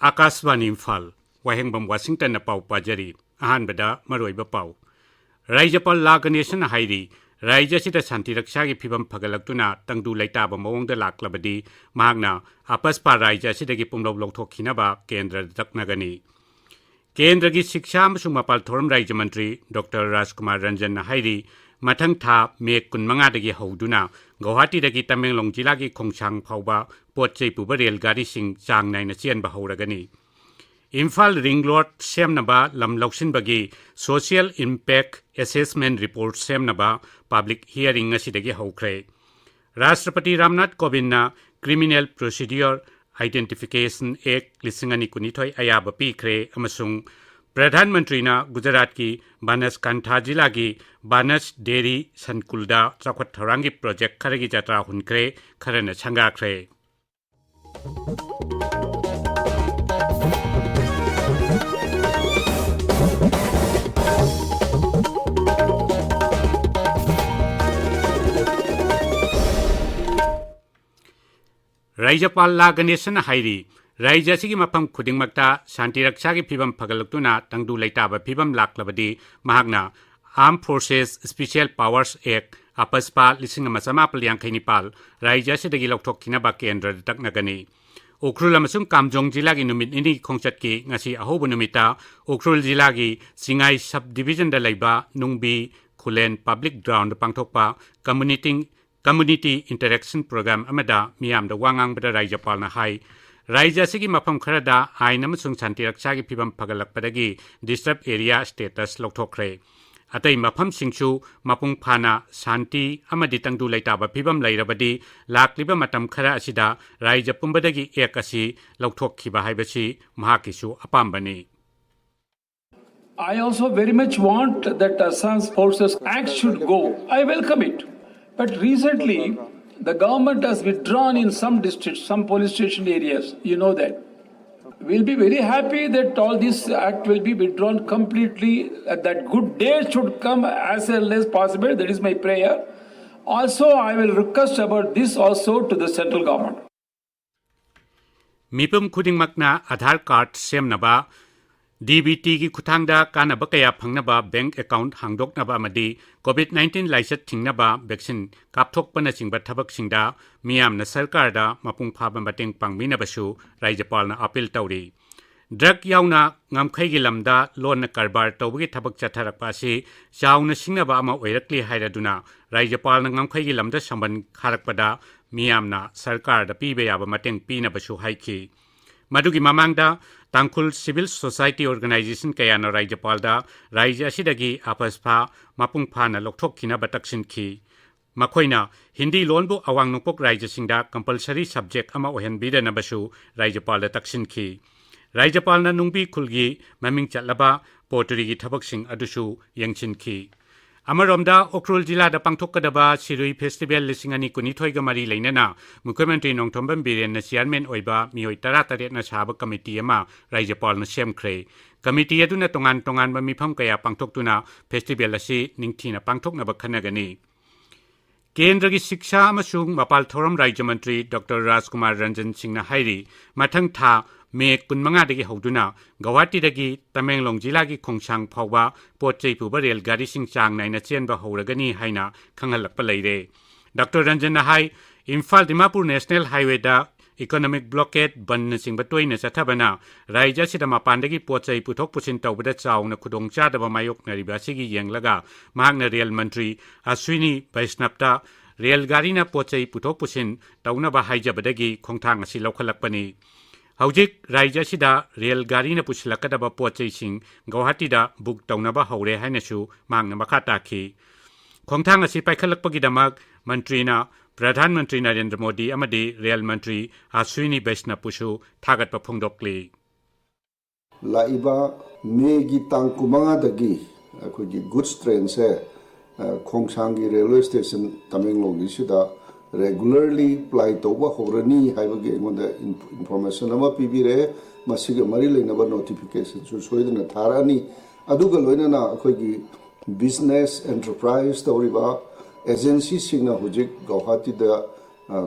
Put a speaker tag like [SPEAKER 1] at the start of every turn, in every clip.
[SPEAKER 1] Akasvani Imphal, Wahengbam Washington na pau pajari, ahanbada maroi ba pau. Raijapal Laganation Hairi, Raijasita Santi Rakshagi Pibam Pagalaktuna, Tangdu Laitaba Mong the Laklabadi, Magna, Apaspa Raijasitagi Pumlo Lotokinaba, Kendra Daknagani. Kendragi Siksham Sumapal Thorum Raijamantri, Dr. Rajkumar Ranjan Hairi, Matang Tha, Mek Kunmangadagi Hoduna, Guwahati Dagi Tamenglong Jilagi Kongsang Pauba, Potche Pubarel Gari Sing Chang Nine Sian Bahoragani. Imphal Ring Road Semnaba Lam Loksin Bagi Social Impact Assessment Report Semnaba Public Hearing Asidagi Hokre. Rashtrapati Ramnath Kovind Criminal Procedure Identification Act Lisingani Kunithoi Ayaba Pikre Amasung Pradhan Mantrina Gujarat ki Banaskantha Jila ki Banas Dairy Sankulda Chakwat Tharangi Project Kharagi Jatra Hunkre Kharana Changakre. Raijapal Laganation Hairi, Raijasigi Mapam Kudingmakta, Santi Rakshagi Pibam Pagalaktuna, Tangdu Laitaba Pibam Laklabadi, Mahagna, Armed Forces Special Powers Act, Apaspa, Lisingamasama Paliankainipal, Raijasidagi Loktok Kinaba Kendra Taknagani. Ukrul Amasung Kamjong Jilagi Numit Ini Kongsatki, Ngasi Ahobu Numita, Ukrul Jilagi, Singai Subdivision de Laiba, Nungbi, Kulen Public Ground Pangtokpa, Community Interaction Program Amada, Miam the Wangang Bada Raijapal na Hai, Raijasigi Mapam Karada, Ainamasung Santi Rakshagi Pibam Pagalak Padagi, Disturbed Area Status Loktokre. Atay Mapam Singchu, Mapung Pana, Santi, Amaditang du Laitaba Pibam Lairabadi, Lakliba Matam Kara Asida, Raijapumbadagi Ekasi, Loktok Kiba Haibashi, Mahakisu Apambani.
[SPEAKER 2] I also very much want that Assam's Forces Act should go. I welcome it. But recently, the government has withdrawn in some districts, some police station areas. You know that. We'll be very happy that all this act will be withdrawn completely. That good day should come as early as possible. That is my prayer. Also, I will request about this also to the central government.
[SPEAKER 1] Mipum Kuding Makna Aadhaar Card Semnaba DBT ki Kuthangda Kanaba Kaya Pangnaba Bank Account Hangdoknaba Madi COVID-19 Laisat Tingnaba Vaccine Kapthok Panaching Bathabak Singda Miam na Sarkarda Mapung Phaba Bateng Pangminabasu Raijapal na Appeal Tauri. Drug Yauna Ngamkhaigi Lamda Lon na Karbar Tawagi Thabak Chatharakpa si Yauna Singnaba Ama Oirakli Hairaduna Raijapal na Ngamkhaigi Lamda Samban Kharakpada Miam na Sarkarda Pibe Yaba Mateng Pinabasu Haiki. Madugi Mamangda Tangkul Civil Society Organization Kayana Raijapalda Raija Sidagi Apaspa Mapung Phana Lokthok Kina Bataksin Ki Makoina Hindi Lonbu Awang Nupok Raija Singda Compulsory Subject Ama Ohen Bida Nabasu Raijapalda Taksin Ki Raijapalna Nungbi Kulgi Maming Chatlaba Poturigi Thabak Sing Adusu Yangchin Ki Amaromda Okrul Jila da Pangtokadaba Sirui Festival Lisingani Kunithoiga Mari Lainana Mukhyamantri Nongthombam Biren na Chairman Oiba Mioi 13 na Saba Committee ama Raijapal na Semkhre Committee aduna tongan ba mifam kaya pangtoktuna festival asi ningthina pangthoknaba khanagani Kendragi Shiksha amasung Mapal Thoram Raijamantri Dr. Rajkumar Ranjan Singh na hairi mathang tha May 15 dagi hoduna Guwahati dagi Tamenglong Jilagi Kongsang Phawba Potchei Puba Rail Gari Sing Chang Naina Chenba Horagani haina Khangalakpa leire Dr. Ranjan na hai Imphal Dimapur National Highway da Economic Blockade Ban Singba Toina Chathabana Raija Sida Mapandagi Potchei Puthok Pusin Tawbada Chawna Khudongchadaba Mayok Nariba Sigi Yenglaga Mahakna Rail Mantri Ashwini Vaishnavta Rail Garina Potchei Puthok Pusin Tawnaba Haijabadagi Khongthang asi Lokhalakpani Haujik Raija Sida Rail Garina Pusilakadaba Potchei Sing Guwahati da Book Tawnaba Hore Hainasu Mangna Makata Ki Khongthang asi Paikhalakpagidamak Mantrina Pradhan Mantri Narendra Modi amadi Rail Mantri Ashwini Vaishnavpusu Thagatpa Phongdokli
[SPEAKER 3] Laiba Megi Tangkumanga dagi Goods train se Khongsangi railway station Tamenglong Sida regularly apply tauba horani haibagi ngonda information ama pibire masiga mari leinaba notification su soidana tharani aduga loinana akoigi business enterprise tawriba agency singna hujik Guwahati da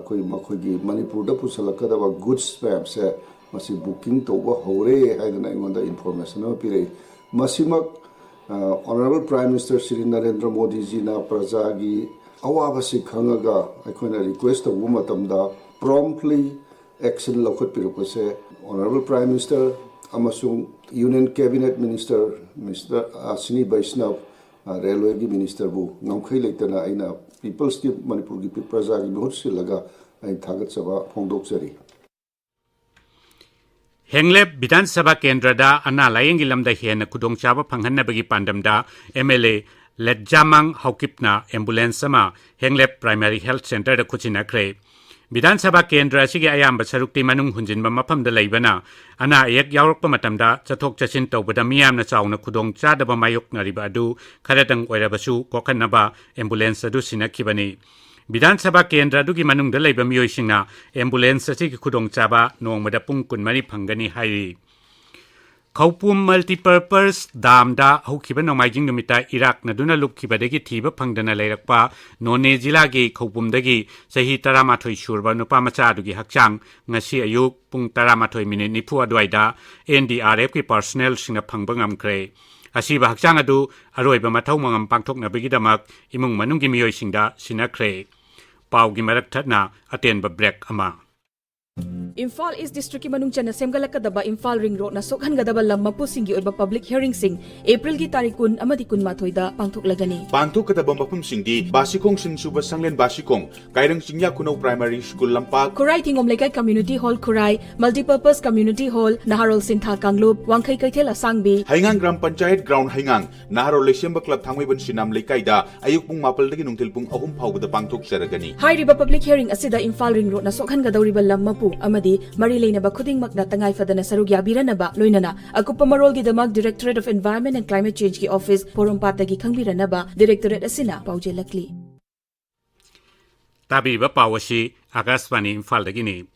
[SPEAKER 3] koi makoigi Manipur da pusalakada ba goods spam se masi booking tauba hore haidana ngonda information ama pire masimak Honorable Prime Minister Shri Narendra Modi ji na prajagi awabasi khangaga aikoina request of matamda promptly action lakhot pirupase Honorable Prime Minister amasung Union Cabinet Minister Mr. Asini Vaishnav Railway gi Minister bu ngamkhai leitana aina People's ki Manipur gi prajagi bahut silaga ai thagat saba phongdok jari
[SPEAKER 1] Henglep Bidhan Sabha Kendrada Anna Layengi Lamda Hen Kudong Chaba Panghanabagi Pandamda MLA Let Jamang Haukipna Ambulance Sama Henglep Primary Health Center da Kuchina Kre Bidhan Sabha Kendra Sigi Ayamba Sarukti Manung Hunjinba Mapam da Laibana Ana Ek Yaurokpa Matamda Chathok Chachin Tawbada Miyamna Chawna Kudong Chadaba Mayok Nariba Adu Kharatang Oirabasu Kokanaba Ambulance Adu Sinakibani Bidhan Sabha Kendra Dugi Manung da Laiba Miyoisingna Ambulance Sigi Kudong Chaba Nongmada Pung Kunmari Phangani Hairi Kaupum Multipurpose Damda Haukiba Nomaijing Numita Iraq Naduna Lukibadagi Tiba Pangdana Lairakpa None Jilagi Kaupumdagi Sahi Taramatoi Shurba Nupa Machadugi Hakchang Ngasi Ayuk Pung Taramatoi Minute Nipu Adwaida NDRF ki personnel Singa Pangbangam Kre Asiba Hakchang Adu Aroiba Matau Mangam Pangtok Nabigidamak Imung Manungi Miyoisingda Sinakre Paugi Marak Tatna Atenba Break Ama
[SPEAKER 4] Imphal East District ki manung chana semgalakadaba Imphal Ring Road na sokhangadaba lam mapusingi oiba public hearing sing April gi tarikun amadi kun mathoida pangthoklagani
[SPEAKER 5] pangthokadaba mapumsingdi basikong sinsuba sanglen basikong kairang singya kunau primary school lampak
[SPEAKER 4] Kurai Tingom Lekai Community Hall Kurai Multipurpose Community Hall Naharol Sintha Kanglub Wangkai Kaithel Asangbi
[SPEAKER 5] Haingang Gram Panchayat Ground Haingang Naharol Lesemba Club Thangwebun Sinam Lekaida ayuk pung mapal dagi nungtil pung ahum phawbada pangthok saragani
[SPEAKER 4] Hairiba public hearing asida Imphal Ring Road na sokhangadawriba lam mapu amadi mari leinaba khudingmakna tangai fadana sarug yabiranaba loinana akupa marolgidamak Directorate of Environment and Climate Change ki office Porompatagi khangbiranaba Directorate asina paujelakli
[SPEAKER 1] Tabiba Pawasi Akaswani Imphal Dagini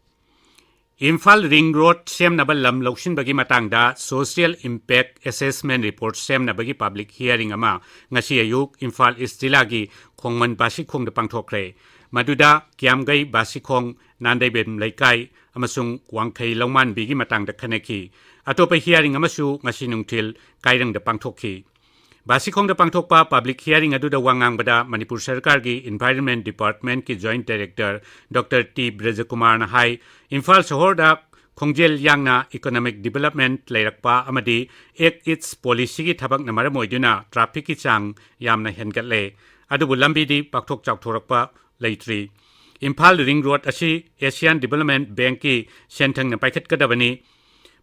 [SPEAKER 1] Imphal Ring Road Semnaba Lam Lokshin Bagi Matangda Social Impact Assessment Report Semnabagi Public Hearing Ama Ngasi Ayuk Imphal East Jilagi Khongman Basikhong da Pangthokre Maduda Kiamgai Basikhong Nandaibem Laikai Amasung Wangkai Longman Bigi Matangda Khaneki Atopa Hearing Amasu Ngasi Nungtil Kairang da Pangthokki Basikhong da Pangthokpa Public Hearing Aduda Wangang Bada Manipur Sarkar ki Environment Department ki Joint Director Dr. T. Brajakumar na hai Imphal Sohor da Khongjel Yangna Economic Development Lairakpa Amadi Ek Its Policy ki Thabak na Maramoiduna Traffic ki Chang Yamna Hengatle Adubu Lambi di Pakthok Chakthorakpa Laitri Imphal Ring Road Asi Asian Development Bank ki Sentang na Paikhat Kadabani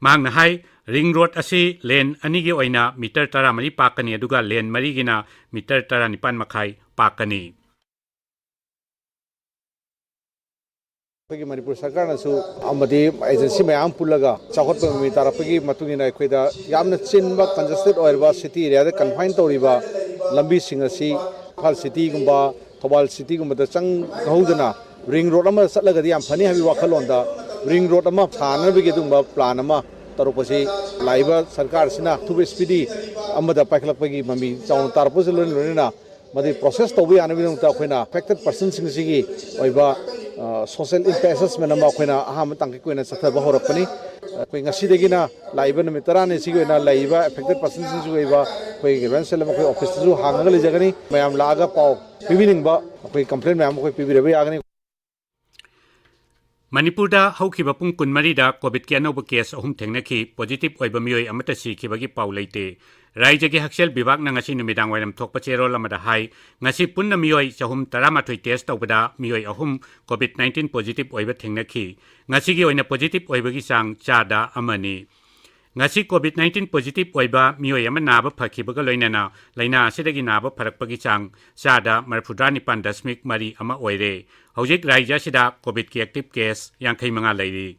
[SPEAKER 1] Mang na hai Ring Road Asi Lane Anigi Oina Meter Tara Mari Pakani Aduga Lane Marigina Meter Tara Nipan Makai Pakani
[SPEAKER 6] Pagi Manipur Sarkar na su amadi agency mayam pulaga chakot pami tarapagi matungina aikoida yamna chinba congested oirba city area da confine toriba lambi singasi Imphal city gumba Thobal city gumba da chang gaudana ring road ama satlagadi yam phani habi wakhalonda ring road ama thana bigi dumba plan ama taropasi laiba sarkar sina thubi speedy amada paklapagi mami chaun tarpos lona madi process tobi anabidong ta khoina affected persons singsi oiba social impact assessment ama khoina aham tangki koina sathaba horakpani koi ngasidegina laiba namitara ne sigoina laiba affected persons singsuiba koi revenue koi office su hangaga lejagani mayam laga pau pibiningba koi complaint mayam koi pibirebe agani
[SPEAKER 1] Manipurda Haukiba Pung Kunmarida COVID ki anoba case ahum thengnaki positive oiba miyoi amata sikibagi pau leite Raijagi Haksel Bibak na ngasi numidang wainam thokpa chero lamada hai ngasi punna miyoi chahum taramatoi test tawbada miyoi ahum COVID-19 positive oiba thengnaki ngasi gi oina positive oibagi sang chada amani ngasi COVID-19 positive oiba miyoi ama naba phakibaga loinana laina asidagi naba pharakpagi sang chada marfudra nipan dasmik mari ama oire hojik raija sida COVID ki active case yankhai manga lairi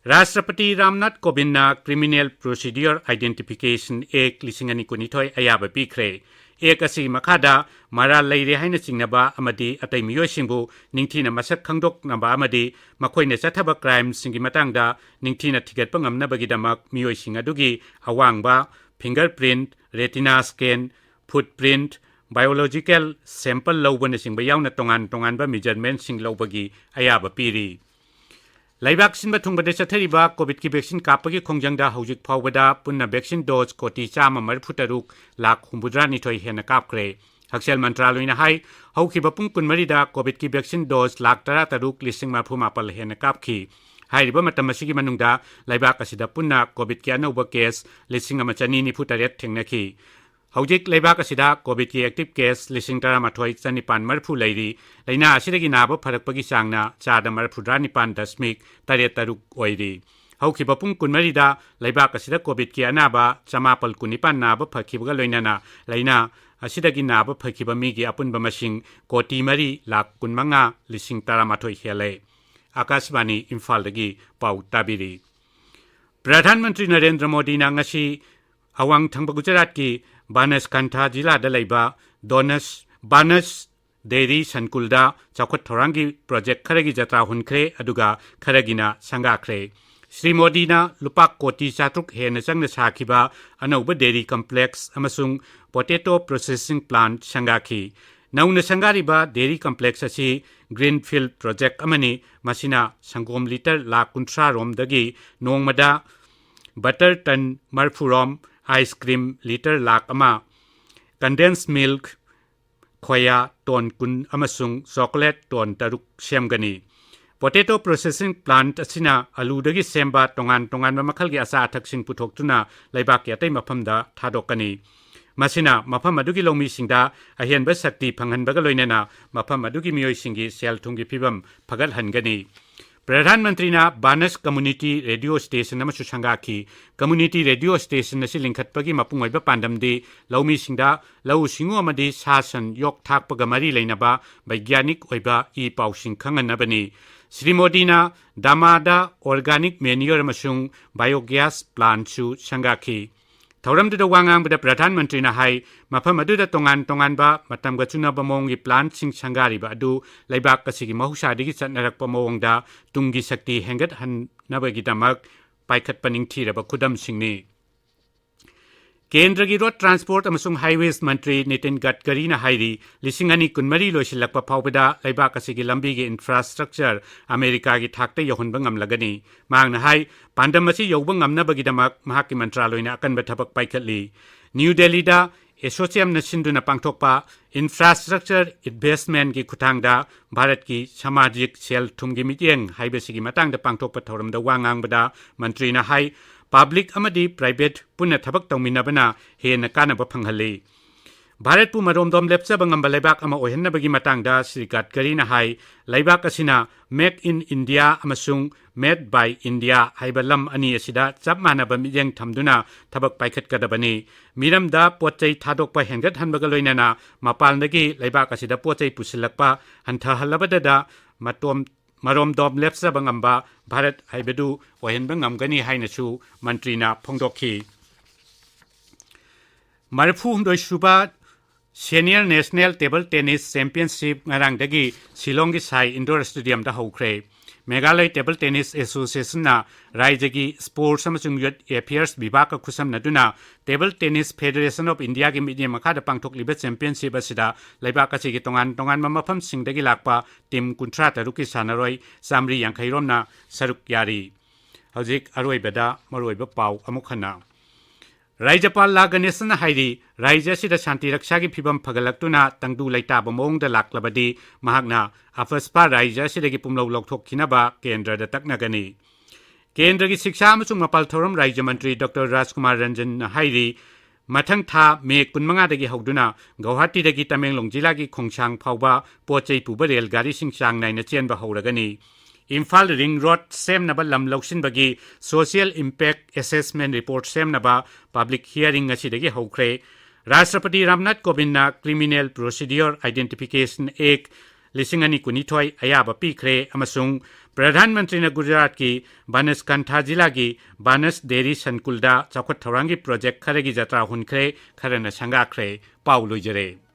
[SPEAKER 1] Rashtrapati Ramnath Kovind na Criminal Procedure Identification Act 1992 ayaba pikre ek asi makada mara leire haina chingnaba amadi atai miyoi singbu ningthina masak khangdok naba amadi makoina chathaba crime singi matangda ningthina thigetpa ngamnabagi damak miyoi singa dugi awangba fingerprint retina scan footprint biological sample lobana singba yauna tongan ba measurement sing lobagi ayaba piri Laibak sinba thungbade chathariba covid ki vaccine kapagi khongjangda hojik phawbada punna vaccine dose koti chama marfutaruk lakh humbudra nithoi hena kapkre Haksel Mantraloina hai haukiba pung kunmari da covid ki vaccine dose lakh tara taruk lising marfu mapal hena kapki hairiba matam asigi manungda laibak asida punna covid ki anauba case lising amachani ni futaret thengnaki Hojik laibak asida covid ki active case lising tara mathoi chanipan marfu leiri laina asidagi naba pharakpagi sangna chada marfu dranipan dasmik tare taruk oiri haukiba pung kunmari da laibak asida covid ki anaba chamapal kunipan naba phakhibaga loinana laina asidagi naba phakhiba migi apunba masing koti mari lakh kunmanga lising tara mathoi hele Akashvani Imphal dagi pau tabiri Pradhan Mantri Narendra Modi na ngasi awang thangba Gujarat ki Banaskantha jila da laiba Banas Dairy Sankulda chakhot thorangi project kharagi jatra hunkhre aduga kharagina sangakhre Sri Modi na lupak koti chatruk hena changna sakhiba anauba dairy complex amasung potato processing plant sangakhi nauna sangariba dairy complex asi greenfield project amani masina sangom liter lakh 30 rom dagi nongmada butter ton marfurom ice cream liter lakh ama condensed milk khoya ton kun amasung chocolate ton taruk semgani potato processing plant asina alu dagi semba tongan makhal gi asa thaksing puthoktuna laibak ya tai maphamda thadokani Masina mafam adugi lomi singda ahianba sakti phanghanbaga loinana mafam adugi miyoi singi sel thungi phibam phagal hangani Pradhan Mantri na Banas Community Radio Station amasu sangaki Community Radio Station asi lingkhatpagi mapungoiba pandamdi lomi singda lau singu amadi sasan yok thakpaga mari leinaba baigyanik oiba I pausing khanganabani Sri Modi na Damada Organic Manure amasung Biogas Plant su sangaki Thauram da wangang bada Pradhan Mantri na hai mafam adu da tongan ba matam ga chuna ba mong gi plant sing sangari ba adu laibak kasigi mahusa digi chatnarak pa mong da tungi sakti hengat han nabagi damak paikhat paning thira ba khudam singni Kendra gi road transport amasung highways mantri Nitin Gadkari na hairi lisingani kunmari loisilakpa phawbada laibak asigi lambi gi infrastructure America gi thakta yohunba ngamlagani mangna hai pandam asi yoba ngamnabagi damak mahaki mantraloina akanba thabak paikhatli New Delhi da Association na sinduna pangthokpa infrastructure investment gi khuthangda Bharat ki samajik sel thumgi mityeng haibesigi matangda pangthokpa thoramda wangangbada mantri na hai Public amadi private punna thabak tawminabana hena kanaba phanghali Bharat pu maromdom lepchaba ngamba laibak ama ohenabagi matangda Sri Gadkari na hai laibak asina Make in India amasung Made by India haiba lam ani asida chap manaba mijeng thamduna thabak paikhat kadabani miramda pochai thadokpa hengat hanbaga loinana mapalnagi laibak asida pochai pusilakpa hantha halabada marom dom lepsa bangamba Bharat haibedu ohenba ngamgani hainachu mantrina phongdokhi Marfu humdoi suba Senior National Table Tennis Championship ngarangdagi Shillongi Sai Indoor Stadium da hokre Meghalaya Table Tennis Association na Raijagi Sports amasung Youth Affairs Vibhag khusam naduna Table Tennis Federation of India gi medium makada pangthok liba championship asida laibak asigi tongan mamafam singdagi lakpa team kuntra taruki sanaroi samri yankhai romna saruk yari hojik aroi beda maroi ba pau amukhana Rajapal la Ganesana hairi Raja sida shanti rakshagi phibam phagalaktuna tangdu laita bamong da laklabadi mahagna afaspa Raja sida gi pumlo lokthok khinaba kendra da taknagani kendra gi shiksha amachung mapal thoram Raja Mantri Dr Rajkumar Ranjan hairi mathang tha me kunmanga dagi hauduna Guwahati dagi Tamenglong jila gi khongsang phawba pochei puba rel gari singsang naina chenba hauragani Imphal Ring Road Sem Naba Lam Lauksin Bagi Social Impact Assessment Report Sem Naba Public Hearing Asidagi Hokre Rashtrapati Ramnath Kovind na Criminal Procedure Identification Act 2022 अयाबा पीखरे अमसुंग प्रधानमंत्री ने गुजरात की बनासकांठा जिला की बानस dairy संकुलदा चौखट थौरांगी project खरेगी जत्रा हुनखरे खरना संगाखरे पाउ लुइजरे।